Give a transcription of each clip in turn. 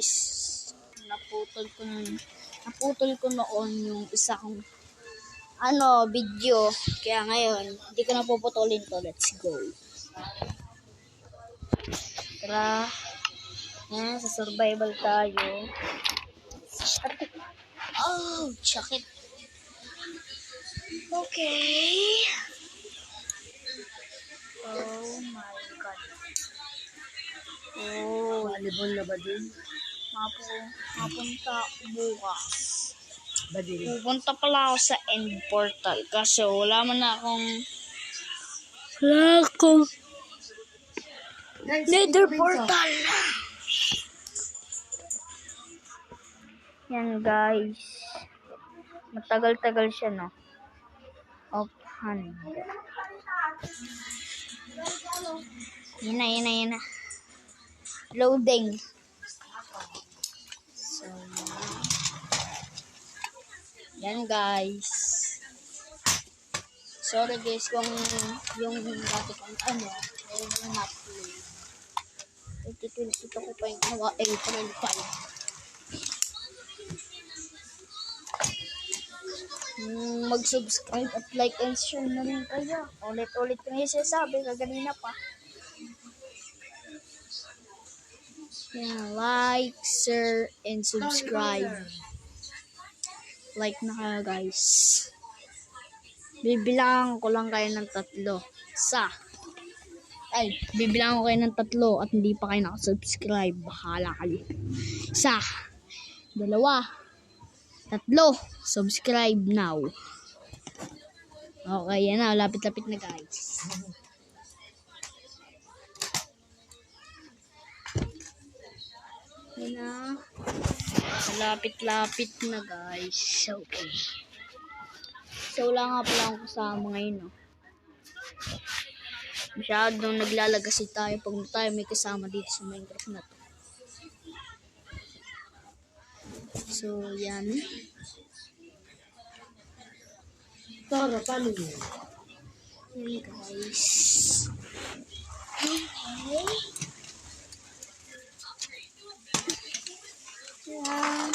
guys, naputol ko noon yung isa kong video. Kaya ngayon, hindi ko na puputulin to. Let's go. Tara. Yan, sa survival tayo. Oh, sakit. Okay. Oh my God. Oh, Volleyball na ba din? mapunta bukas. Ba din? Pupunta pala ako sa end portal kasi wala akong nether portal. Yan guys. Matagal-tagal siya, no? Of hand. Yan na. Loading. So, yan guys. Sorry guys kung yung dati kong yung upload. 2022 ko pa yung April 5. Mag-subscribe at like and share na rin kayo. Ulit-ulit ko yung sinasabi, kaganina pa. Yeah, like, share, and subscribe. Like na kayo guys. Bibilangan ko lang kayo ng 3. Bibilangan ko kayo ng 3 at hindi pa kayo nakasubscribe. Bahala kayo. 1, 2, 3. Subscribe now. Okay, yan na. Lapit-lapit na guys. Yan na. Lapit-lapit na guys. Okay. So, wala nga pala akong kasama ngayon, no? Masyadong naglalagasi tayo pag tayo may kasama dito sa Minecraft na to. So, yan. Tara, paano yun? Yan guys. Okay. Yan.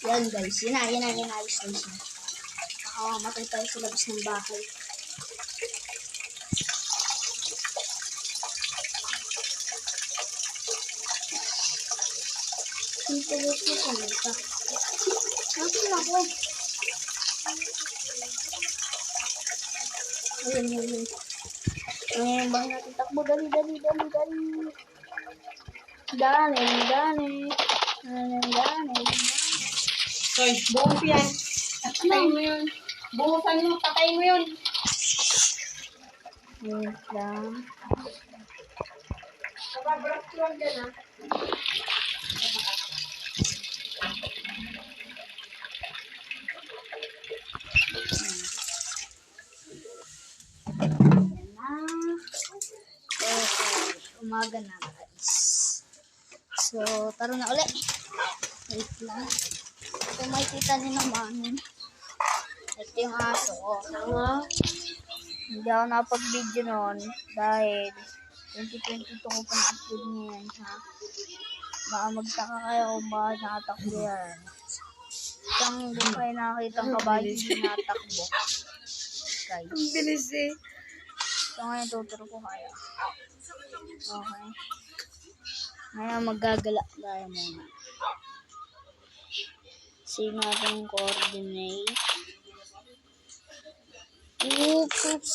Yan guys. Yan na. Ayos na siya. Matay tayo sa labas ng bahay. Ito gusto ko nito. Nasaan ako? Ayun. Ngayon bang natin takbo? Dali. Hoy, buhos yan. Patay mo yun. Buhusan mo, patay mo yun. Wait lang. Nababrak ko lang dyan, ha? Umaga na guys. So, tara na ulit. Wait lang. Kung makikita niyo naman, ito yung aso ko. Hindi ako napag-video noon dahil 2022 ko pa na-upload niyan, ha? Baka magtaka kayo kung bakit nakatakbo yan. Isang kung kayo nakakita ang kabayo yung natakbo. Guys. Ang bilis eh. So, ngayon tuturo ko kaya. Okay. Ngayon maggagala tayo muna. Save natin yung coordinate. Oops.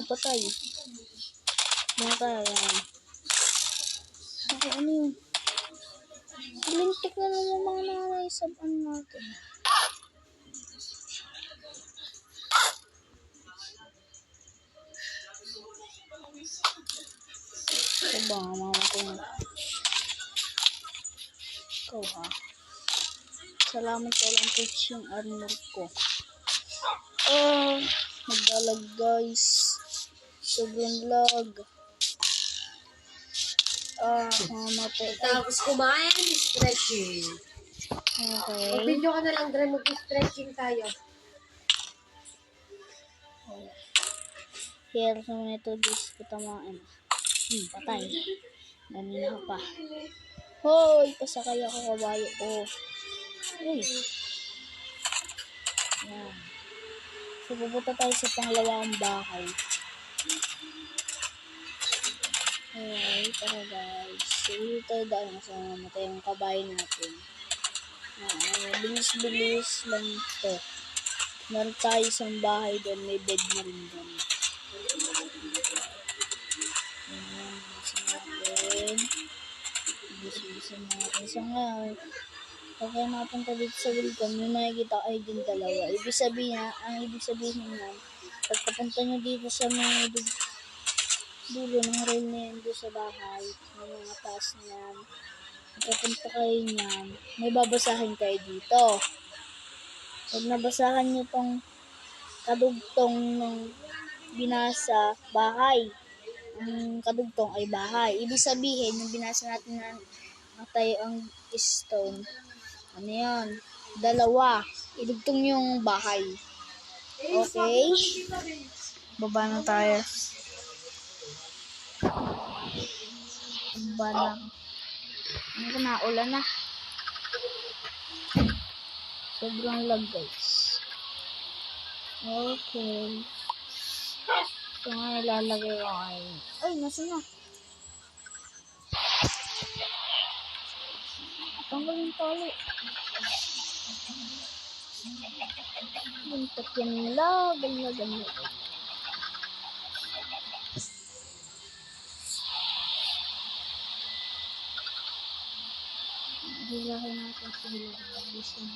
Patay. Yan. Okay, ano yun? Lintik na naman mga nakaisabaan natin. Ito ba? Mamamatay na. Ikaw ha. Salamat sa lang touch yung armor ko. Nagdalag guys. Sobrang lag. Mamatay. Tapos kumain, stretching. Okay. Mag-video ka na lang, Dre, mag-stretching tayo. Here sa mga ito, dis kutamaan. Patay. Ganina pa. Hoy, pasakay ako kabayo ko. Uy. Yan. So, pupunta tayo sa pangalawang bahay. Okay, tara guys. So, dito dahil sa matay yung kabayo natin. Bilis-bilis lang ito. Meron tayo isang bahay doon. May bed na rin doon. Ayan, natin. Bilis-bilisan natin. So ngayon, pagka napunta dito sa welcome, may makikita kayo din dalawa. Ang ibig sabihin yan, pagkapunta nyo dito sa mga dulo ng rail na yan doon sa bahay, ng mga taas na yan, pagkapunta kayo niyan, may babasahin kayo dito. Pag nabasahan nyo tong kadugtong ng binasa, bahay. Ang kadugtong ay bahay. Ibig sabihin, yung binasa natin na tayo ang stone, ano yan? Dalawa. Idugtong yung bahay. Okay? Baba na tayo. Baba na. Ano na, ulan na. Sobrang lag guys. Okay. So nga ilalagay ko kayo. Ay, nasa na? Tanggal yung tali. Buntot yan lagal. Hilahin natin sa hilahin.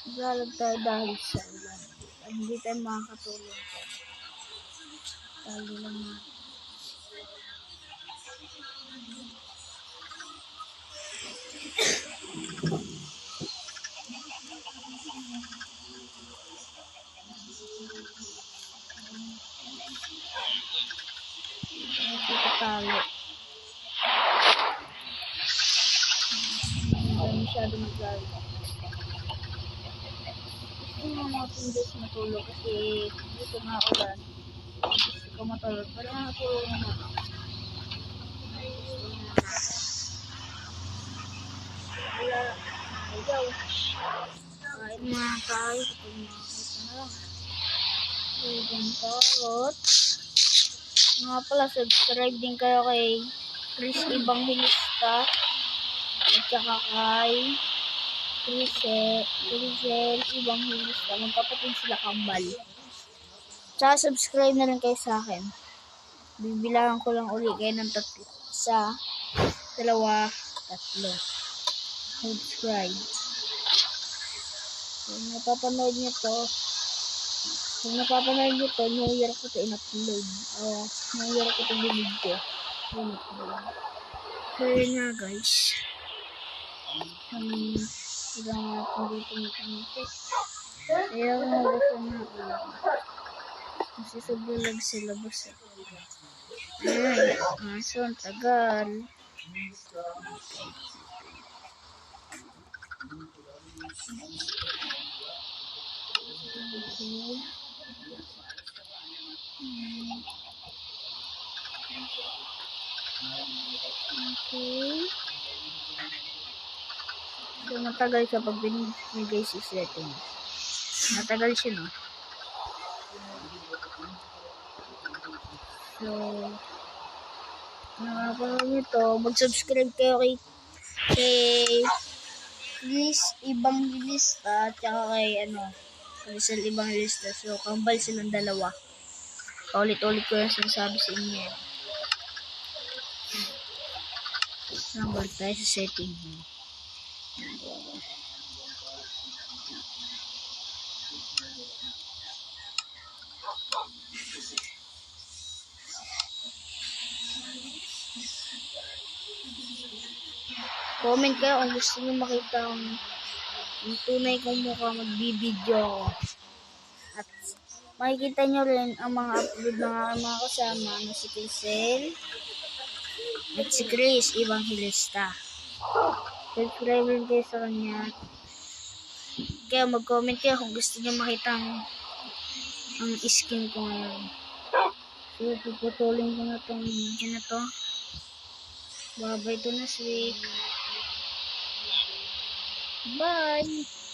Maglalag tayo dahil sa ulan. At hindi tayo makakatulog. Tali lang natin. Ito tali. Hindi masyado maglalag. Hindi mo natin guys matulog kasi dito nga ulan. Gusto ko matulog. Pero matulog naman ako. Wala. Ayaw. Kain mga tayo. Kapag makakita na lang. Ibang karot. Nga pala, subscribe din kayo kay Chris Evangelista. At saka kay Crisel Evangelista. Magkapatid sila kambal. Tsaka subscribe na rin kayo sa akin. Bibilangan ko lang uli kayo ng 3. 1, 2, 3. Subscribe. Kung napapanood nyo to, New Year ko ito in-upload. New Year ko ito binigyo. So yun nga guys. Ilang natin dito nito. Kaya ako nagustuhan na ulan. Kasi sobrang lag sa labas. Ayan. Aso, ang tagal. Okay. Okay. So, matagal siya pag binigay si setting. Matagal siya, no? So, nakapanood nito, mag-subscribe kayo kay Chris Evangelista at saka kay Crisel Evangelista. So, kambal silang dalawa. Paulit-ulit ko yung sinasabi sa inyo. Balik tayo sa setting. Comment kayo kung gusto niyo makita ang tunay kong mukha magbibideo ako. At makikita nyo rin ang mga upload ng aking mga kasama na si Crisel at si Chris Evangelista. Subscribe rin kayo sa kanya. Kaya mag-comment kayo kung gusto niyo makita ang skin ko ngayon. So, puputulin ko na tong video na to. Bye-bye to next week. Bye!